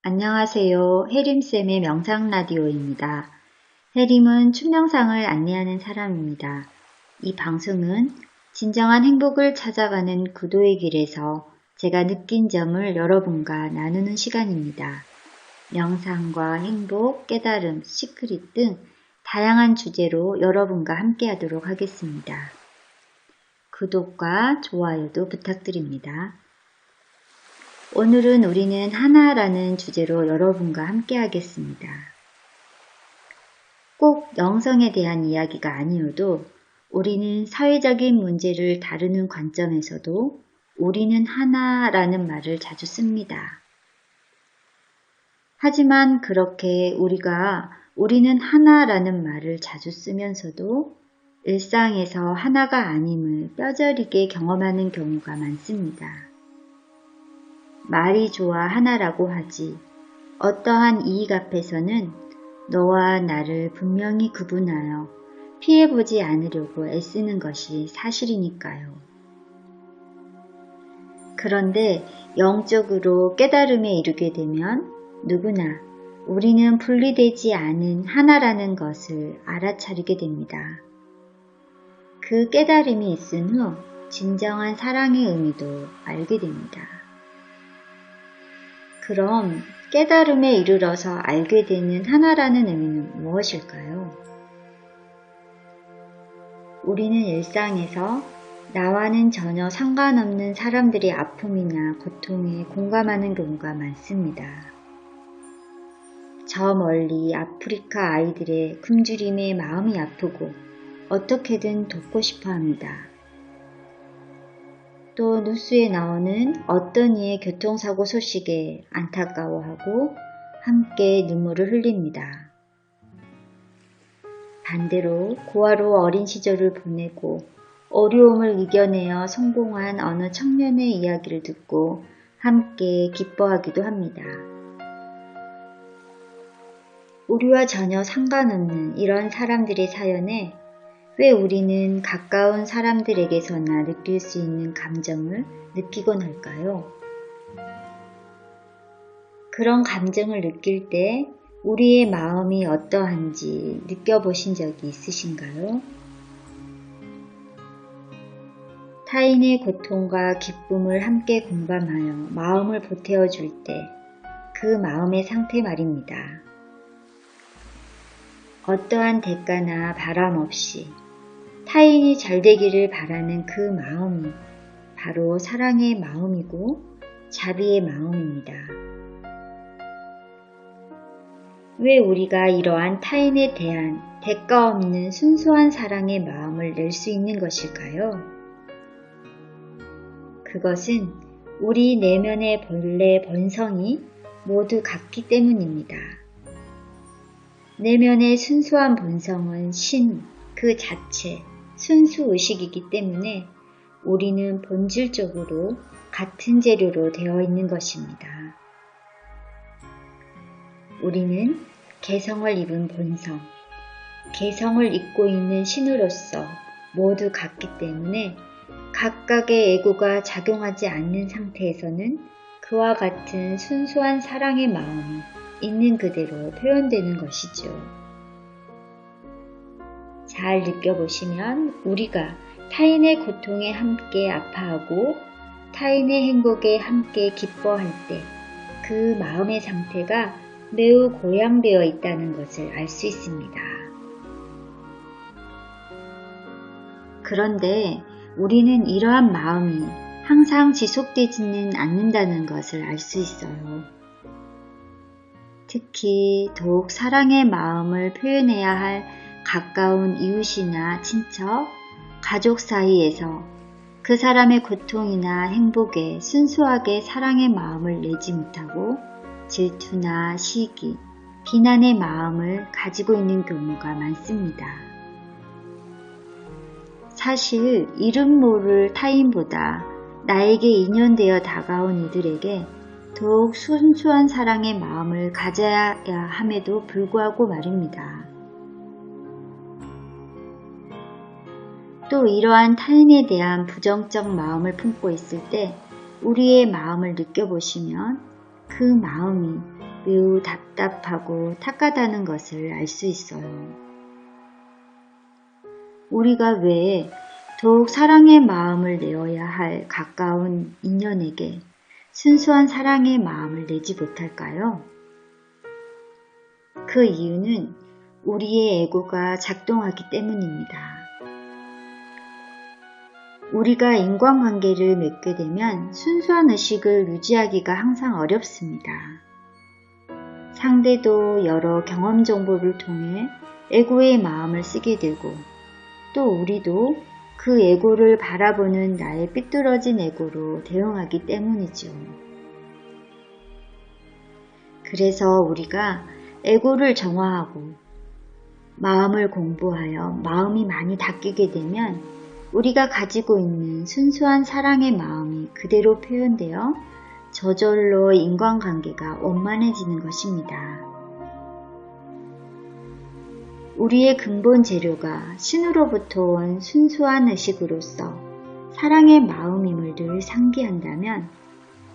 안녕하세요. 혜림쌤의 명상라디오입니다. 혜림은 춘명상을 안내하는 사람입니다. 이 방송은 진정한 행복을 찾아가는 구도의 길에서 제가 느낀 점을 여러분과 나누는 시간입니다. 명상과 행복, 깨달음, 시크릿 등 다양한 주제로 여러분과 함께 하도록 하겠습니다. 구독과 좋아요도 부탁드립니다. 오늘은 우리는 하나라는 주제로 여러분과 함께 하겠습니다. 꼭 영성에 대한 이야기가 아니어도 우리는 사회적인 문제를 다루는 관점에서도 우리는 하나라는 말을 자주 씁니다. 하지만 그렇게 우리는 하나라는 말을 자주 쓰면서도 일상에서 하나가 아님을 뼈저리게 경험하는 경우가 많습니다. 말이 좋아 하나라고 하지 어떠한 이익 앞에서는 너와 나를 분명히 구분하여 피해보지 않으려고 애쓰는 것이 사실이니까요. 그런데 영적으로 깨달음에 이르게 되면 누구나 우리는 분리되지 않은 하나라는 것을 알아차리게 됩니다. 그 깨달음이 있은 후 진정한 사랑의 의미도 알게 됩니다. 그럼 깨달음에 이르러서 알게 되는 하나라는 의미는 무엇일까요? 우리는 일상에서 나와는 전혀 상관없는 사람들의 아픔이나 고통에 공감하는 경우가 많습니다. 저 멀리 아프리카 아이들의 굶주림에 마음이 아프고 어떻게든 돕고 싶어 합니다. 또 뉴스에 나오는 어떤 이의 교통사고 소식에 안타까워하고 함께 눈물을 흘립니다. 반대로 고아로 어린 시절을 보내고 어려움을 이겨내어 성공한 어느 청년의 이야기를 듣고 함께 기뻐하기도 합니다. 우리와 전혀 상관없는 이런 사람들의 사연에 왜 우리는 가까운 사람들에게서나 느낄 수 있는 감정을 느끼곤 할까요? 그런 감정을 느낄 때 우리의 마음이 어떠한지 느껴보신 적이 있으신가요? 타인의 고통과 기쁨을 함께 공감하여 마음을 보태어줄 때 그 마음의 상태 말입니다. 어떠한 대가나 바람 없이 타인이 잘되기를 바라는 그 마음이 바로 사랑의 마음이고 자비의 마음입니다. 왜 우리가 이러한 타인에 대한 대가 없는 순수한 사랑의 마음을 낼 수 있는 것일까요? 그것은 우리 내면의 본래 본성이 모두 같기 때문입니다. 내면의 순수한 본성은 신, 그 자체, 순수의식이기 때문에 우리는 본질적으로 같은 재료로 되어 있는 것입니다. 우리는 개성을 입은 본성, 개성을 입고 있는 신으로서 모두 같기 때문에 각각의 에고가 작용하지 않는 상태에서는 그와 같은 순수한 사랑의 마음이 있는 그대로 표현되는 것이죠. 잘 느껴보시면 우리가 타인의 고통에 함께 아파하고 타인의 행복에 함께 기뻐할 때 그 마음의 상태가 매우 고양되어 있다는 것을 알 수 있습니다. 그런데 우리는 이러한 마음이 항상 지속되지는 않는다는 것을 알 수 있어요. 특히 더욱 사랑의 마음을 표현해야 할 가까운 이웃이나 친척, 가족 사이에서 그 사람의 고통이나 행복에 순수하게 사랑의 마음을 내지 못하고 질투나 시기, 비난의 마음을 가지고 있는 경우가 많습니다. 사실 이름 모를 타인보다 나에게 인연되어 다가온 이들에게 더욱 순수한 사랑의 마음을 가져야 함에도 불구하고 말입니다. 또 이러한 타인에 대한 부정적 마음을 품고 있을 때 우리의 마음을 느껴보시면 그 마음이 매우 답답하고 탁하다는 것을 알 수 있어요. 우리가 왜 더욱 사랑의 마음을 내어야 할 가까운 인연에게 순수한 사랑의 마음을 내지 못할까요? 그 이유는 우리의 에고가 작동하기 때문입니다. 우리가 인간관계를 맺게 되면 순수한 의식을 유지하기가 항상 어렵습니다. 상대도 여러 경험 정보를 통해 에고의 마음을 쓰게 되고 또 우리도 그 에고를 바라보는 나의 삐뚤어진 에고로 대응하기 때문이죠. 그래서 우리가 에고를 정화하고 마음을 공부하여 마음이 많이 닦이게 되면 우리가 가지고 있는 순수한 사랑의 마음이 그대로 표현되어 저절로 인간관계가 원만해지는 것입니다. 우리의 근본 재료가 신으로부터 온 순수한 의식으로서 사랑의 마음임을 늘 상기한다면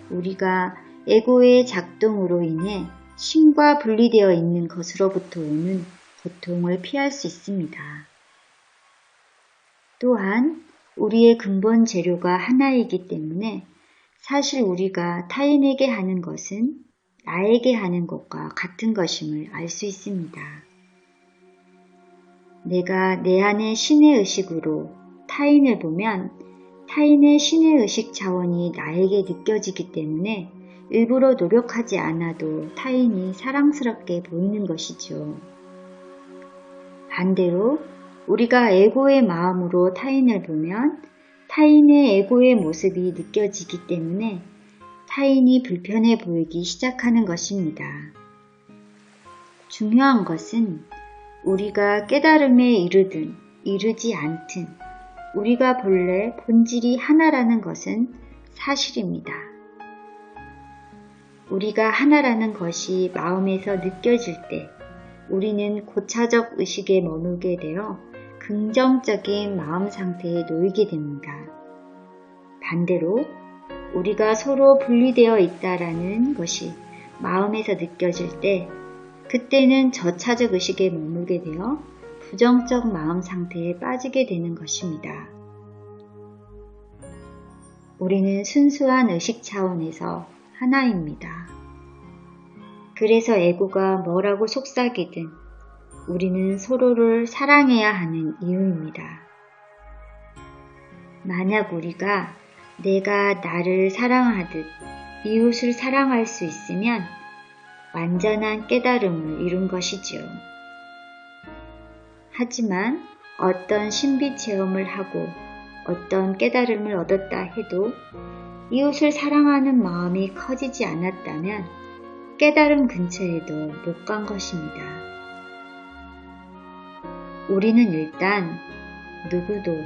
우리가 에고의 작동으로 인해 신과 분리되어 있는 것으로부터 오는 고통을 피할 수 있습니다. 또한 우리의 근본 재료가 하나이기 때문에 사실 우리가 타인에게 하는 것은 나에게 하는 것과 같은 것임을 알 수 있습니다. 내가 내 안의 신의 의식으로 타인을 보면 타인의 신의 의식 차원이 나에게 느껴지기 때문에 일부러 노력하지 않아도 타인이 사랑스럽게 보이는 것이죠. 반대로 우리가 에고의 마음으로 타인을 보면 타인의 에고의 모습이 느껴지기 때문에 타인이 불편해 보이기 시작하는 것입니다. 중요한 것은 우리가 깨달음에 이르든 이르지 않든 우리가 본래 본질이 하나라는 것은 사실입니다. 우리가 하나라는 것이 마음에서 느껴질 때 우리는 고차적 의식에 머물게 되어 긍정적인 마음 상태에 놓이게 됩니다. 반대로 우리가 서로 분리되어 있다라는 것이 마음에서 느껴질 때 그때는 저차적 의식에 머물게 되어 부정적 마음 상태에 빠지게 되는 것입니다. 우리는 순수한 의식 차원에서 하나입니다. 그래서 에고가 뭐라고 속삭이든 우리는 서로를 사랑해야 하는 이유입니다. 만약 우리가 내가 나를 사랑하듯 이웃을 사랑할 수 있으면 완전한 깨달음을 이룬 것이지요. 하지만 어떤 신비 체험을 하고 어떤 깨달음을 얻었다 해도 이웃을 사랑하는 마음이 커지지 않았다면 깨달음 근처에도 못 간 것입니다. 우리는 일단 누구도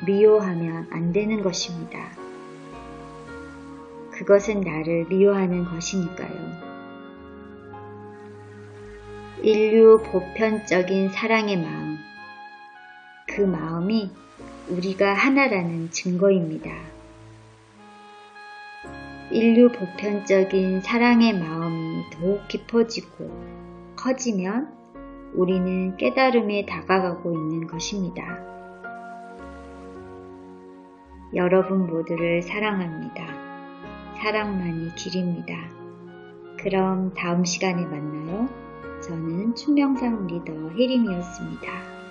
미워하면 안 되는 것입니다. 그것은 나를 미워하는 것이니까요. 인류 보편적인 사랑의 마음, 그 마음이 우리가 하나라는 증거입니다. 인류 보편적인 사랑의 마음이 더욱 깊어지고 커지면 우리는 깨달음에 다가가고 있는 것입니다. 여러분 모두를 사랑합니다. 사랑만이 길입니다. 그럼 다음 시간에 만나요. 저는 춘명상 리더 혜림이었습니다.